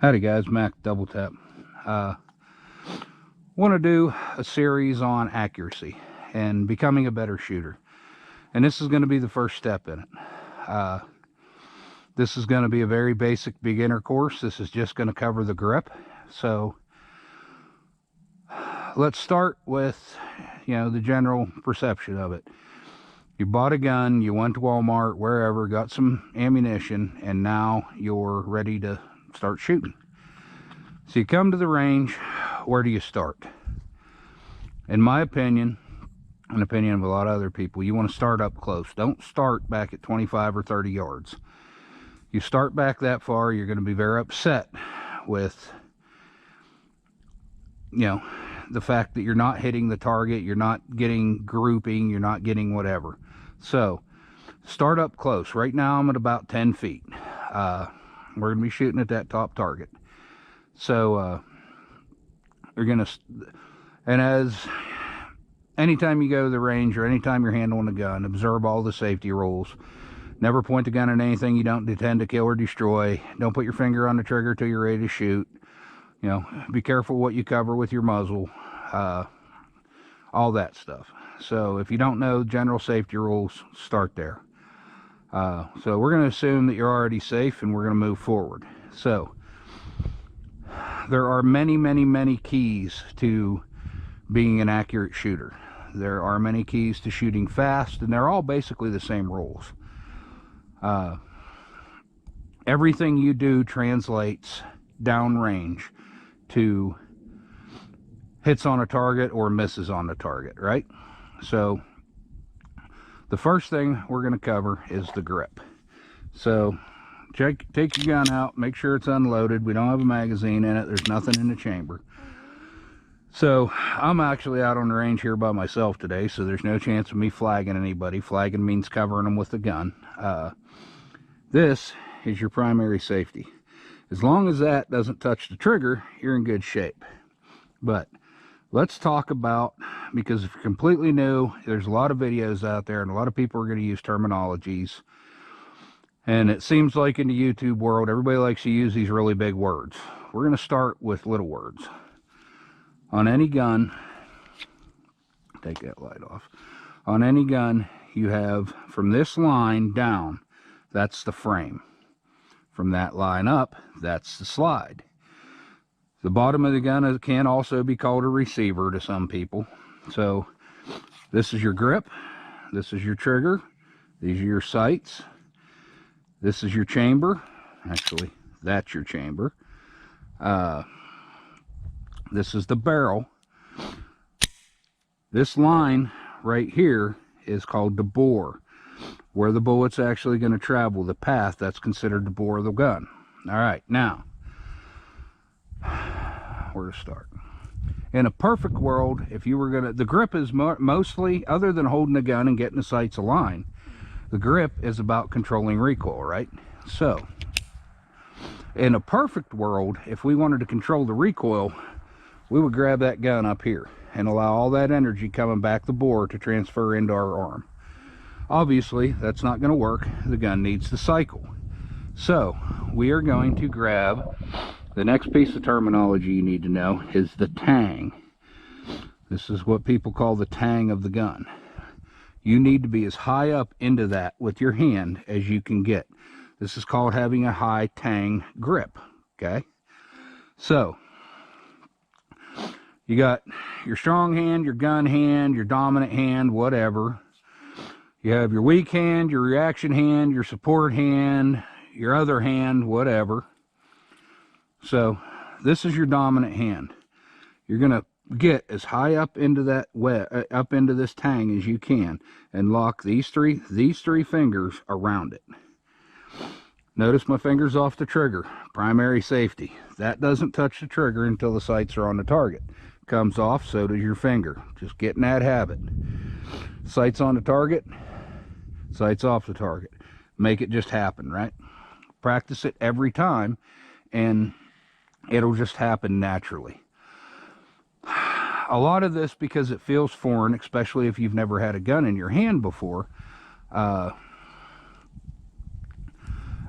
Howdy guys, Mac Double Tap. Want to do a series on accuracy and becoming a better shooter. And this is going to be the first step in it. This is going to be a very basic beginner course. This is just going to cover the grip. So let's start with, the general perception of it. You bought a gun, you went to Walmart, wherever, got some ammunition, and now you're ready to start shooting. So you come to the range. Where do you start? In my opinion, and opinion of a lot of other people, you want to start up close. Don't start back at 25 or 30 yards. You start back that far, you're going to be very upset with, the fact that you're not hitting the target, you're not getting grouping, you're not getting whatever. So start up close. Right now I'm at about 10 feet. We're going to be shooting at that top target. So you're going to, and as anytime you go to the range or anytime you're handling a gun, observe all the safety rules. Never point the gun at anything you don't intend to kill or destroy. Don't put your finger on the trigger till you're ready to shoot. Be careful what you cover with your muzzle. All that stuff. So if you don't know general safety rules, start there. So we're going to assume that you're already safe and we're going to move forward. So there are many keys to being an accurate shooter. There are many keys to shooting fast, and they're all basically the same rules. Everything you do translates downrange to hits on a target or misses on the target, right? So the first thing we're going to cover is the grip. So take your gun out, make sure it's unloaded. We don't have a magazine in it. There's nothing in the chamber. So I'm actually out on the range here by myself today, so there's no chance of me flagging anybody. Flagging means covering them with the gun. This is your primary safety. As long as that doesn't touch the trigger, you're in good shape. But let's talk about, because if you're completely new, there's a lot of videos out there and a lot of people are going to use terminologies. And it seems like in the YouTube world, everybody likes to use these really big words. We're going to start with little words. On any gun, take that light off. On any gun, you have from this line down, that's the frame. From that line up, that's the slide. The bottom of the gun can also be called a receiver to some people. So this is your grip, this is your trigger, these are your sights, this is your chamber. Actually, that's your chamber. This is the barrel. This line right here is called the bore, where the bullet's actually going to travel, the path. That's considered the bore of the gun. All right, now where to start? In a perfect world, if you were gonna, the grip is mostly, other than holding the gun and getting the sights aligned, the grip is about controlling recoil, right? So in a perfect world, if we wanted to control the recoil, we would grab that gun up here and allow all that energy coming back the bore to transfer into our arm. Obviously, that's not going to work. The gun needs to cycle. So we are going to grab, the next piece of terminology you need to know is the tang. This is what people call the tang of the gun. You need to be as high up into that with your hand as you can get. This is called having a high tang grip, okay? So you got your strong hand, your gun hand, your dominant hand, whatever. You have your weak hand, your reaction hand, your support hand, your other hand, whatever. So this is your dominant hand. You're going to get as high up into that up into this tang as you can and lock these three fingers around it. Notice my fingers off the trigger. Primary safety. That doesn't touch the trigger until the sights are on the target. Comes off, so does your finger. Just get in that habit. Sights on the target, sights off the target. Make it just happen, right? Practice it every time and it'll just happen naturally. A lot of this, because it feels foreign, especially if you've never had a gun in your hand before,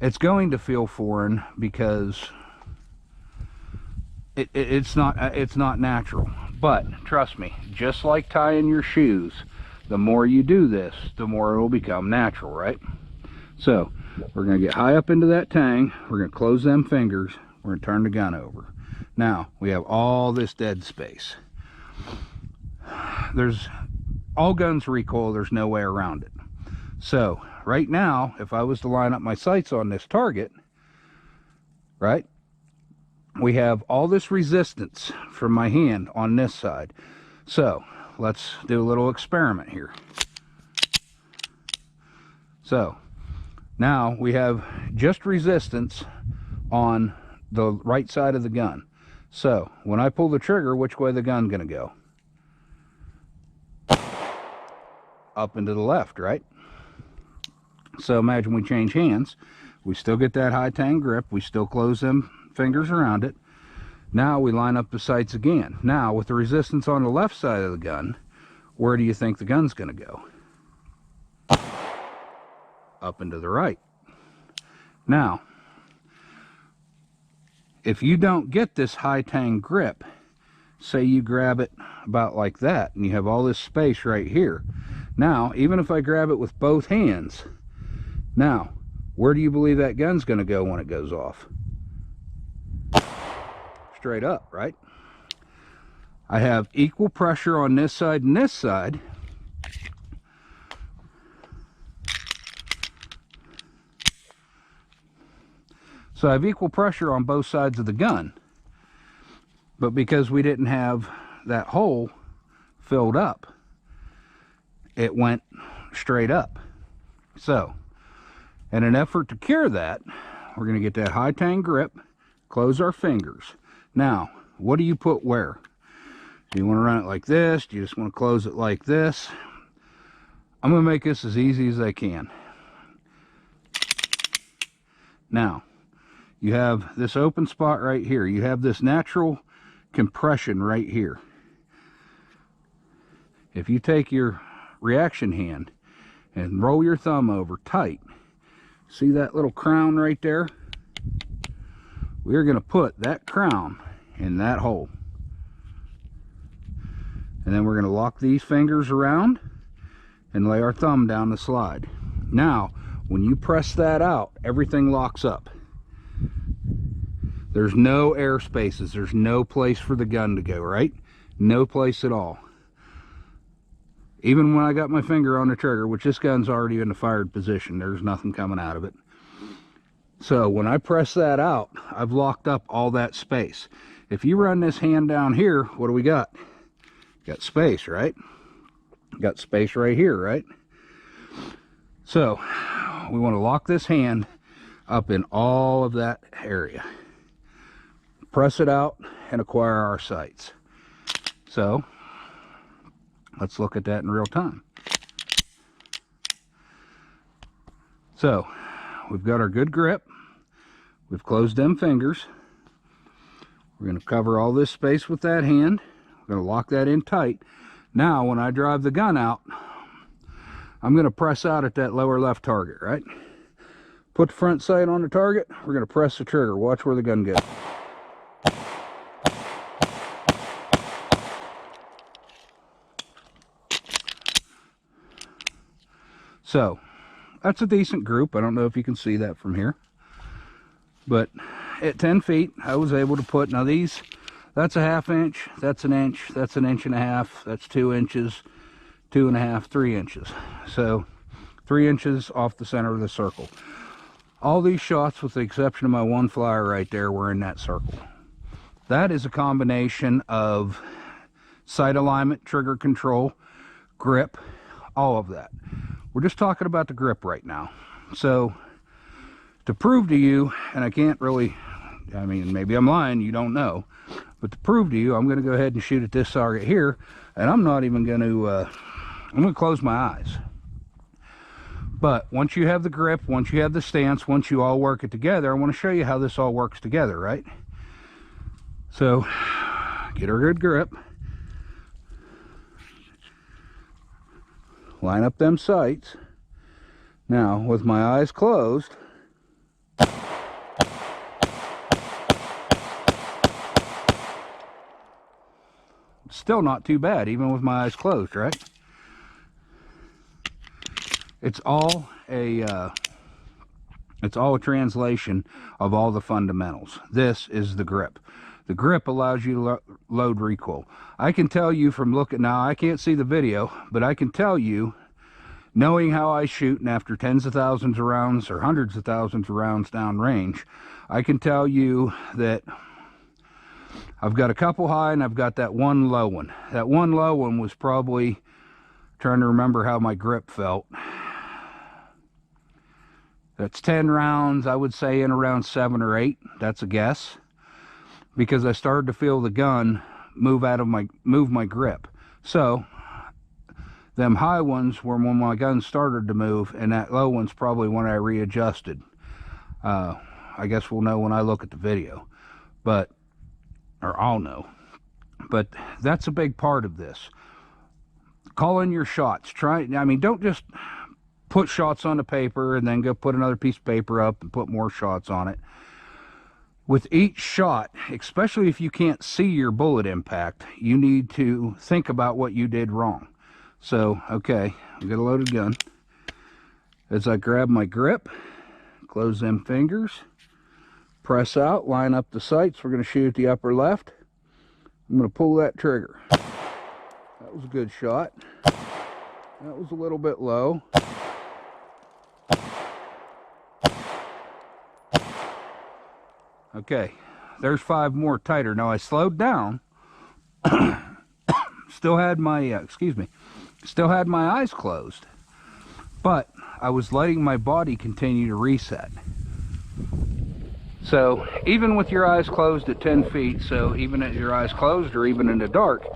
it's going to feel foreign because it's not natural. But trust me, just like tying your shoes, the more you do this, the more it will become natural, right? So we're going to get high up into that tang. We're going to close them fingers. We're going to turn the gun over. Now we have all this dead space. There's all guns recoil. There's no way around it. So right now, if I was to line up my sights on this target, right, we have all this resistance from my hand on this side. So let's do a little experiment here. So now we have just resistance on the right side of the gun. So when I pull the trigger, which way the gun's going to go? Up and to the left, right? So imagine we change hands. We still get that high tang grip. We still close them fingers around it. Now we line up the sights again. Now with the resistance on the left side of the gun, where do you think the gun's going to go? Up and to the right. Now, if you don't get this high tang grip, say you grab it about like that, and you have all this space right here. Now, even if I grab it with both hands, now, where do you believe that gun's going to go when it goes off? Straight up, right? I have equal pressure on this side and this side. So I have equal pressure on both sides of the gun. But because we didn't have that hole filled up, it went straight up. So, in an effort to cure that, we're going to get that high tang grip, close our fingers. Now, what do you put where? Do you want to run it like this? Do you just want to close it like this? I'm going to make this as easy as I can. Now, you have this open spot right here. You have this natural compression right here. If you take your reaction hand and roll your thumb over tight, see that little crown right there? We're going to put that crown in that hole. And then we're going to lock these fingers around and lay our thumb down the slide. Now, when you press that out, everything locks up. There's no air spaces. There's no place for the gun to go, right? No place at all. Even when I got my finger on the trigger, which this gun's already in the fired position, there's nothing coming out of it. So when I press that out, I've locked up all that space. If you run this hand down here, what do we got? Got space, right? Got space right here, right? So we want to lock this hand up in all of that area. Press it out and acquire our sights. So let's look at that in real time. So we've got our good grip. We've closed them fingers. We're going to cover all this space with that hand. We're going to lock that in tight. Now when I drive the gun out, I'm going to press out at that lower left target, right? Put the front sight on the target. We're going to press the trigger. Watch where the gun goes. So that's a decent group. I don't know if you can see that from here, but at 10 feet I was able to put, now these, that's a ½ inch, that's an inch, that's an inch and a half, that's 2 inches, 2.5, 3 inches. So 3 inches off the center of the circle. All these shots, with the exception of my one flyer right there, were in that circle. That is a combination of sight alignment, trigger control, grip, all of that. We're just talking about the grip right now. So to prove to you, and I can't really, I mean, maybe I'm lying, you don't know, but to prove to you, I'm going to go ahead and shoot at this target here, and I'm not even going to, I'm going to close my eyes. But once you have the grip, once you have the stance, once you all work it together, I want to show you how this all works together, right? So get our good grip. Line up them sights. Now, with my eyes closed, still not too bad, even with my eyes closed, right? It's all a translation of all the fundamentals. This is the grip. The grip allows you to load recoil. I can tell you from looking, now I can't see the video, but I can tell you, knowing how I shoot, and after tens of thousands of rounds or hundreds of thousands of rounds downrange, I can tell you that I've got a couple high and I've got that one low one. That one low one was probably, trying to remember how my grip felt. That's 10 rounds, I would say in around 7 or 8. That's a guess. Because I started to feel the gun move my grip. So them high ones were when my gun started to move, and that low one's probably when I readjusted. I guess we'll know when I look at the video, or I'll know. But that's a big part of this. Call in your shots. Don't just put shots on the paper and then go put another piece of paper up and put more shots on it. With each shot, especially if you can't see your bullet impact, you need to think about what you did wrong. So, okay, I got a loaded gun. As I grab my grip, close them fingers, press out, line up the sights. We're going to shoot at the upper left. I'm going to pull that trigger. That was a good shot. That was a little bit low. Okay, there's 5 more tighter. Now I slowed down. Still had my still had my eyes closed, but I was letting my body continue to reset. So even with your eyes closed at 10 feet, so even at your eyes closed or even in the dark,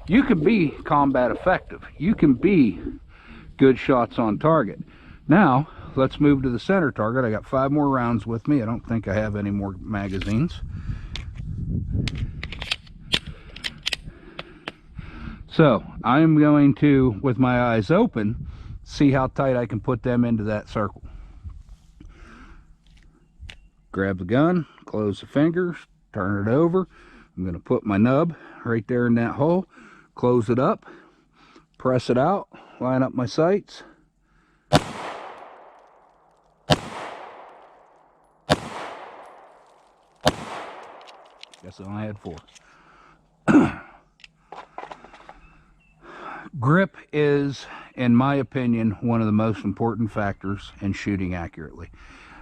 you can be combat effective. You can be good shots on target. Now let's move to the center target. I got 5 more rounds with me. I don't think I have any more magazines. So I'm going to, with my eyes open, see how tight I can put them into that circle. Grab the gun, close the fingers, turn it over. I'm going to put my nub right there in that hole, close it up, press it out, line up my sights. Guess I only had 4. Grip is, in my opinion, one of the most important factors in shooting accurately.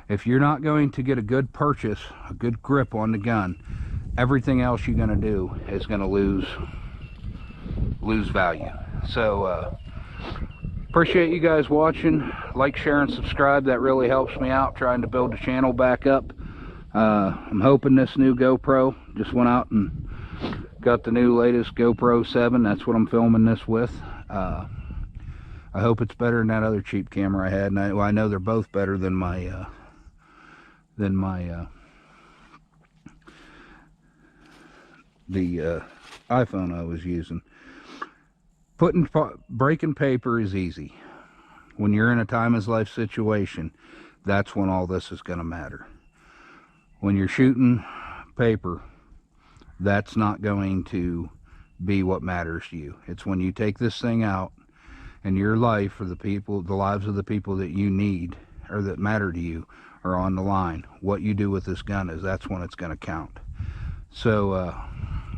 If you're not going to get a good purchase, a good grip on the gun, everything else you're going to do is going to lose value. So appreciate you guys watching. Like, share, and subscribe. That really helps me out trying to build the channel back up. I'm hoping this new GoPro, just went out and got the new latest GoPro 7. That's what I'm filming this with. I hope it's better than that other cheap camera I had, and I know they're both better than my the iPhone I was using. Breaking paper is easy. When you're in a time-of-life situation, that's when all this is going to matter. When you're shooting paper, that's not going to be what matters to you. It's when you take this thing out and your life, or the lives of the people that you need or that matter to you are on the line. What you do with this gun that's when it's going to count. So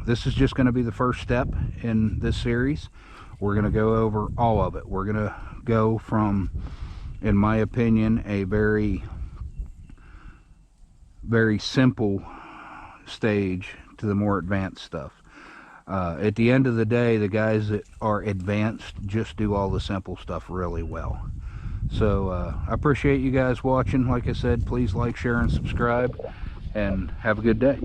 this is just going to be the first step in this series. We're going to go over all of it. We're going to go from, in my opinion, a very simple stage to the more advanced stuff. At the end of the day, the guys that are advanced just do all the simple stuff really well. So I appreciate you guys watching. Like I said, please like, share, and subscribe, and have a good day.